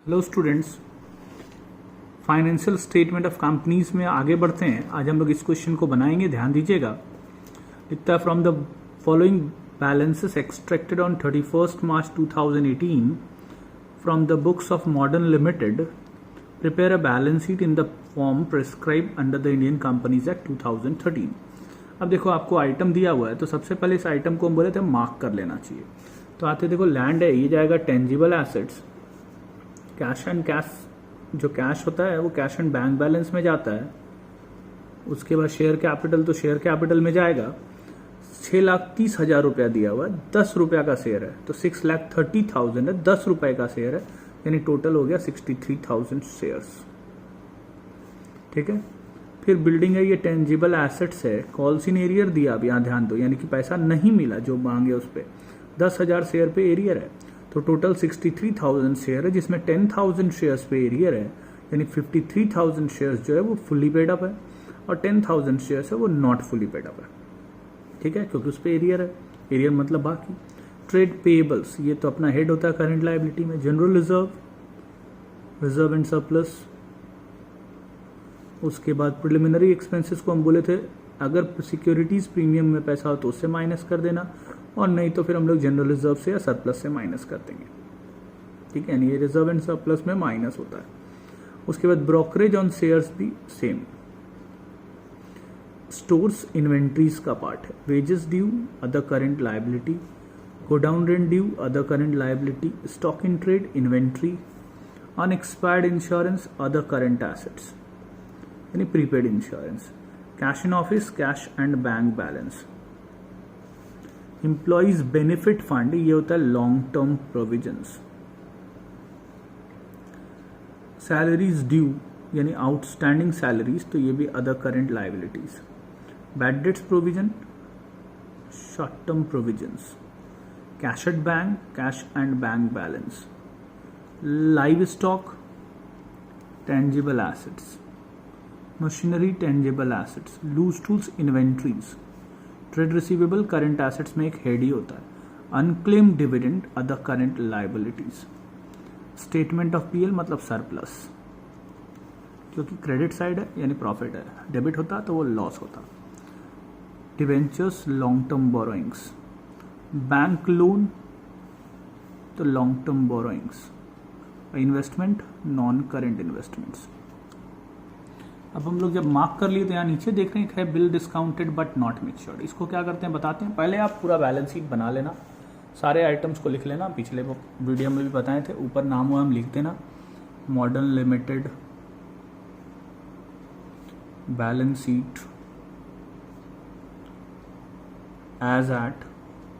Hello students, financial statement of companies में आगे बढ़ते हैं। आज हम लोग इस क्वेश्चन को बनाएंगे, ध्यान दीजिएगा। लिखता है from the following balances extracted on 31 March 2018 from the books of modern limited prepare a balance sheet in the form prescribe under the Indian companies act 2013। अब देखो, आपको आइटम दिया हुआ है तो सबसे पहले इस आइटम को हम बोले थे मार्क कर लेना चाहिए। तो आते देखो, लैंड है, ये जाएगा tangible assets. Cash and cash, जो कैश होता है वो कैश एंड बैंक बैलेंस में जाता है। उसके बाद शेयर कैपिटल, तो शेयर कैपिटल में जाएगा। 6,30,000 रुपया दिया हुआ है, 10 रुपया का शेयर है तो 6,30,000 है, 10 रुपए का शेयर है, यानी टोटल हो गया 63,000 शेयर्स। ठीक है। फिर बिल्डिंग है, ये टेंजिबल एसेट्स है। कॉल्स इन एरियर दिया, अब यहाँ ध्यान दो, यानी कि पैसा नहीं मिला जो मांगे उस पर। 10,000 शेयर पे एरियर है तो टोटल 63,000 शेयर है, जिसमें 10,000 शेयर्स पे एरियर है, यानी 53,000 शेयर्स जो है वो फुली पेड अप है और 10,000 शेयर्स है वो नॉट फुली पेड अप है। ठीक है, क्योंकि उस पर एरियर है। एरियर मतलब बाकी। ट्रेड पेएबल्स, ये तो अपना हेड होता है करंट लायबिलिटी में। General reserve, reserve and surplus. उसके बाद प्रिलिमिनरी एक्सपेंसेस को हम बोले थे, अगर सिक्योरिटीज प्रीमियम में पैसा हो तो उससे माइनस कर देना, और नहीं तो फिर हम लोग जनरल रिजर्व से या सरप्लस से माइनस कर देंगे। ठीक है, यानी ये रिजर्व एंड सरप्लस में माइनस होता है। उसके बाद ब्रोकरेज ऑन शेयर्स भी सेम। स्टोर्स इन्वेंट्रीज का पार्ट है। Wages due, other current liability. Godown rent due, other current liability. Stock in trade, inventory. Unexpired insurance, other current assets, यानी prepaid insurance. Cash in office, cash and bank balance. Employees benefit fund, ये होता है long term provisions. Salaries due, यानी outstanding salaries, तो ये भी other current liabilities. Bad debts provision, short term provisions. Cash at bank, cash and bank balance. Live stock, tangible assets. Machinery, tangible assets. Loose tools, inventories. Trade receivable, current assets में एक head ही होता है। Unclaimed dividend, other current liabilities. Statement of PL मतलब surplus, क्योंकि credit side है यानी profit है, डेबिट होता तो वो लॉस होता। Debentures, long term borrowings. Bank loan तो long term borrowings. Investment, non current investments. अब हम लोग जब मार्क कर लिए तो यहाँ नीचे देख रहे हैं bill discounted but not matured. इसको क्या करते हैं बताते हैं। पहले आप पूरा बैलेंस शीट बना लेना, सारे आइटम्स को लिख लेना, पिछले वीडियो में भी बताए थे। ऊपर नाम वाम लिख देना, modern limited balance sheet as at,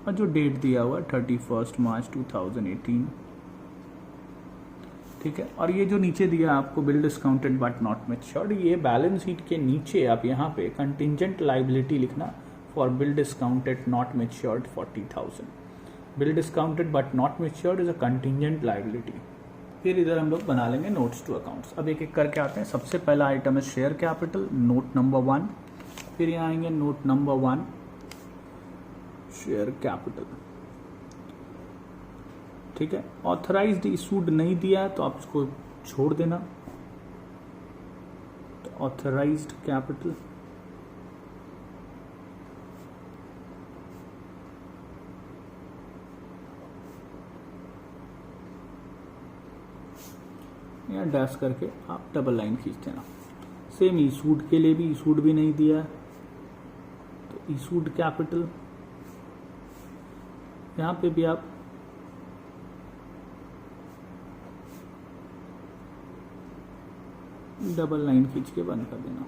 और जो डेट दिया हुआ 31 मार्च 2018। ठीक है, और ये जो नीचे दिया आपको bill discounted but not matured, ये बैलेंस शीट के नीचे आप यहाँ पे कंटिंजेंट लायबिलिटी लिखना for bill discounted not matured 40,000। Bill discounted but not matured is a contingent liability. फिर इधर हम लोग बना लेंगे नोट्स टू अकाउंट्स। अब एक एक करके आते हैं। सबसे पहला आइटम है शेयर कैपिटल, नोट नंबर 1। फिर यहाँ आएंगे नोट नंबर 1, शेयर कैपिटल। ठीक है, ऑथराइज्ड इशूड नहीं दिया है तो आप इसको छोड़ देना। तो ऑथराइज्ड कैपिटल, या डैश करके आप डबल लाइन खींच देना। सेम इशूड के लिए भी, इशूड भी नहीं दिया है तो इशूड कैपिटल, यहाँ पे भी आप डबल लाइन खींच के बंद कर देना।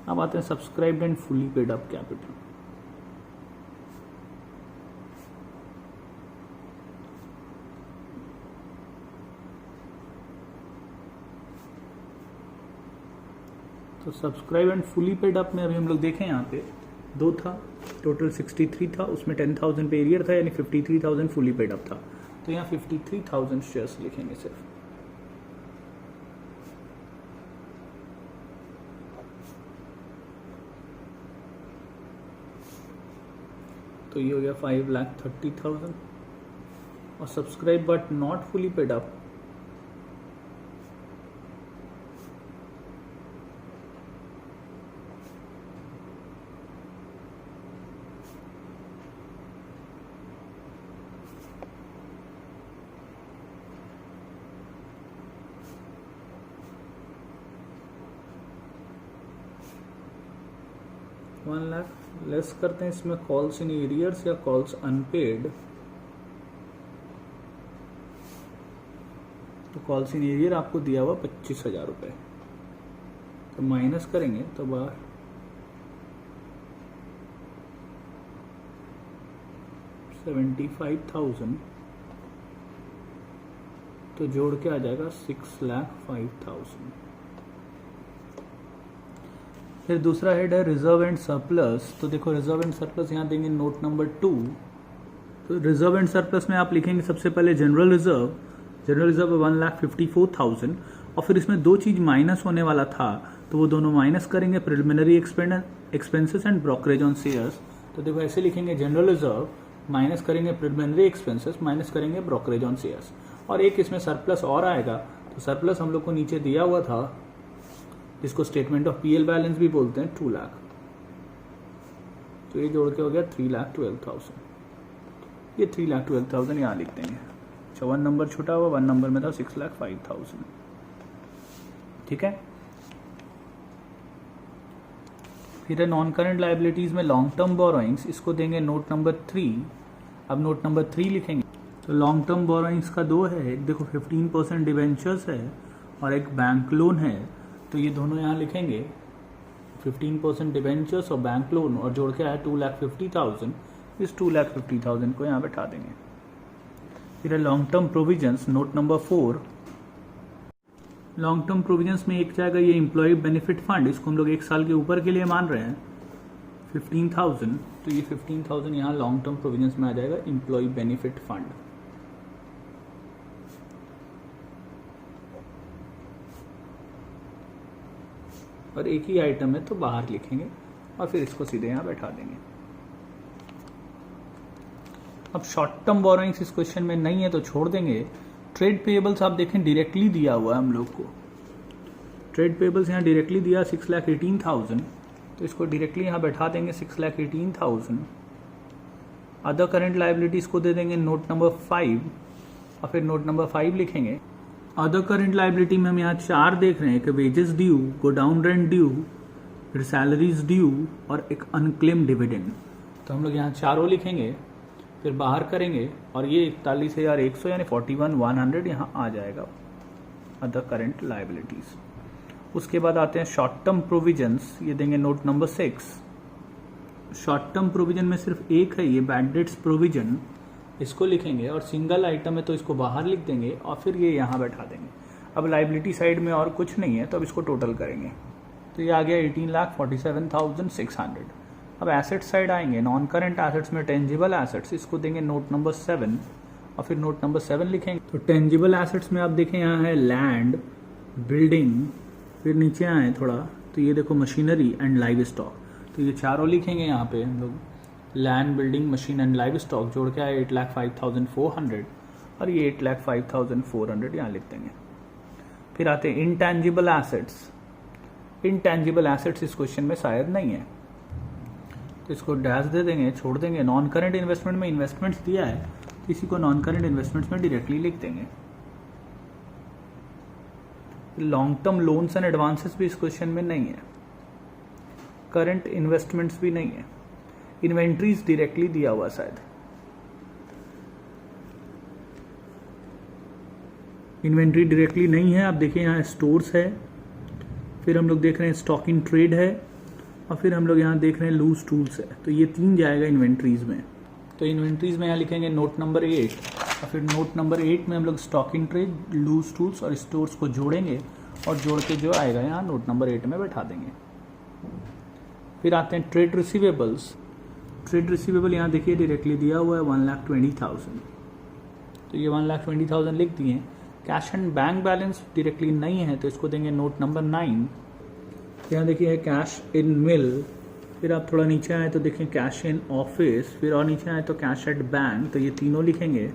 अब आते हैं subscribed and fully paid up capital. तो subscribe and fully paid up में अभी हम लोग देखें, यहाँ पे 2 था, टोटल 63 था, उसमें 10,000 पे एरियर था, यानी 53,000 फुली पेड अप था। तो यहाँ 53,000 शेयर्स लिखेंगे सिर्फ। तो ये हो गया 5,30,000। और subscribe but not fully paid up 1 lakh less करते हैं इसमें कॉल्स इन एरियर्स या कॉल्स अनपेड। तो कॉल्स इन एरियर आपको दिया हुआ 25,000 रुपये, तो माइनस करेंगे तो बाहर 75,000, तो जोड़ के आ जाएगा 6,05,000। फिर दूसरा हेड है रिजर्व एंड सरप्लस। तो देखो रिजर्व एंड सरप्लस यहाँ देंगे नोट नंबर 2। तो रिजर्व एंड सरप्लस में आप लिखेंगे सबसे पहले जनरल रिजर्व। जनरल रिजर्व 1,54,000 और फिर इसमें दो चीज माइनस होने वाला था, तो वो दोनों माइनस करेंगे, preliminary expenses and brokerage on shares. तो देखो ऐसे लिखेंगे जनरल रिजर्व माइनस करेंगे प्रिलिमिनरी एक्सपेंसेस माइनस करेंगे ब्रोकरेज ऑन शेयर्स। और एक इसमें सरप्लस और आएगा, तो सरप्लस हम लोग को नीचे दिया हुआ था जिसको स्टेटमेंट ऑफ पीएल बैलेंस भी बोलते हैं 2 लाख, तो ये जोड़ के हो गया 3,12,000। ये 3,12,000 यहाँ लिख देंगे। 1 नंबर छूटा हुआ, 1 नंबर में था 6,05,000। ठीक है। फिर नॉन करंट लाइबिलिटीज में लॉन्ग टर्म बोरोइंग्स, इसको देंगे नोट नंबर 3। अब नोट नंबर 3 लिखेंगे तो लॉन्ग टर्म बोरोइंग्स का दो है, एक देखो 15% डिवेंचर्स है और एक बैंक लोन है, तो ये दोनों यहाँ लिखेंगे 15% डिवेंचर्स और बैंक लोन, और जोड़ के आया 2,50,000। इस 2,50,000 को यहाँ बैठा देंगे। फिर long term provisions note number 4। Long term provisions में एक जाएगा ये एम्प्लॉय बेनिफिट फंड, इसको हम लोग 1 साल के ऊपर के लिए मान रहे हैं 15,000, तो ये 15,000 यहाँ लॉन्ग टर्म प्रोविजंस में आ जाएगा एम्प्लॉय बेनिफिट फंड। और एक ही आइटम है तो बाहर लिखेंगे और फिर इसको सीधे यहाँ बैठा देंगे। अब शॉर्ट टर्म बोरोइंग्स इस क्वेश्चन में नहीं है तो छोड़ देंगे। ट्रेड पेएबल्स आप देखें डायरेक्टली दिया हुआ है हम लोग को, ट्रेड पेएबल्स यहाँ डायरेक्टली दिया 6,18,000, तो इसको डायरेक्टली यहाँ बैठा देंगे 6,18,000। अदर करंट लाइबिलिटीज को दे देंगे नोट नंबर 5 और फिर नोट नंबर 5 लिखेंगे। अदर करंट लाइबिलिटी में हम यहाँ 4 देख रहे हैं कि wages due, go down rent due, फिर सैलरीज ड्यू और एक अनक्लेम डिविडेंड। तो हम लोग यहाँ चारों लिखेंगे, फिर बाहर करेंगे और ये 41,100 यानी 41,100 यहाँ आ जाएगा अदर करंट लाइबिलिटीज। उसके बाद आते हैं शॉर्ट टर्म प्रोविजंस, ये देंगे note number 6। Short term provision में सिर्फ एक है ये बैड डेट्स प्रोविजन, इसको लिखेंगे और सिंगल आइटम है तो इसको बाहर लिख देंगे और फिर ये यहाँ बैठा देंगे। अब लाइबिलिटी साइड में और कुछ नहीं है तो अब इसको टोटल करेंगे, तो ये आ गया 18,47,600। अब एसेट साइड आएंगे, नॉन करंट एसेट्स में टेंजिबल एसेट्स, इसको देंगे नोट नंबर 7 और फिर नोट नंबर 7 लिखेंगे। तो टेंजिबल एसेट्स में आप देखें यहाँ है लैंड, बिल्डिंग, फिर नीचे आए थोड़ा तो ये देखो मशीनरी एंड लाइव स्टॉक, तो ये चारों लिखेंगे यहाँ पे हम लोग, land, building, machine and live stock जोड़ के आए 8,05,400 और ये 8,05,400 यहाँ लिख देंगे। फिर आते हैं इनटैंजिबल एसेट्स। इनटैंजिबल एसेट्स इस क्वेश्चन में शायद नहीं है तो इसको डैश दे देंगे, छोड़ देंगे। नॉन करंट इन्वेस्टमेंट में इन्वेस्टमेंट्स दिया है तो इसी को नॉन करंट इन्वेस्टमेंट्स में डायरेक्टली लिख देंगे। Long term loans and advances भी इस क्वेश्चन में नहीं है, करंट इन्वेस्टमेंट्स भी नहीं है। इन्वेंट्रीज डायरेक्टली दिया हुआ शायद, इन्वेंट्री डायरेक्टली नहीं है। आप देखिए यहाँ स्टोर्स है, फिर हम लोग देख रहे हैं स्टॉक इन ट्रेड है और फिर हम लोग यहाँ देख रहे हैं लूज टूल्स है, तो ये 3 जाएगा इन्वेंट्रीज में। तो इन्वेंट्रीज में यहाँ लिखेंगे नोट नंबर 8 और फिर नोट नंबर 8 में हम लोग stock in trade, loose tools और स्टोर्स को जोड़ेंगे और जोड़ के जो आएगा यहाँ नोट नंबर 8 में बैठा देंगे। फिर आते हैं ट्रेड रिसीवेबल्स। ट्रेड रिसीवेबल यहाँ देखिए डायरेक्टली दिया हुआ है 1,20,000, तो ये 1,20,000 लिख दिए। Cash and bank balance directly नहीं है तो इसको देंगे नोट नंबर 9। यहाँ देखिए है कैश इन मिल, फिर आप थोड़ा नीचे आए तो देखें कैश इन ऑफिस, फिर और नीचे आए तो कैश एट बैंक, तो ये तीनों लिखेंगे।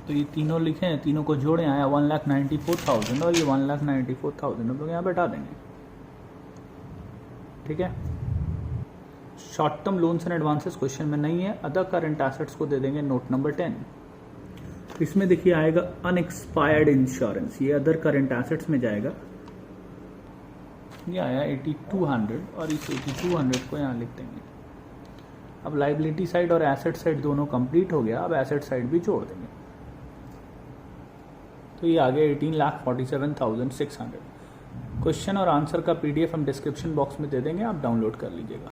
तो ये तीनों लिखें, तीनों को जोड़े आया 1,94,000 और ये 1,94,000 हम लोग यहाँ बैठा देंगे। ठीक है। Short term loans and advances question में नहीं है। अदर करंट एसेट्स को दे देंगे नोट नंबर 10। इसमें देखिए आएगा अनएक्सपायर्ड इंश्योरेंस, ये अदर करंट एसेट्स में जाएगा। ये आया 8200 और इस 8200 को यहाँ लिख देंगे। अब लाइबिलिटी साइड और एसेट साइड दोनों कंप्लीट हो गया, अब एसेट साइड भी जोड़ देंगे। तो ये आ गया 18,47,600। क्वेश्चन और आंसर का PDF हम डिस्क्रिप्शन बॉक्स में दे देंगे, आप डाउनलोड कर लीजिएगा।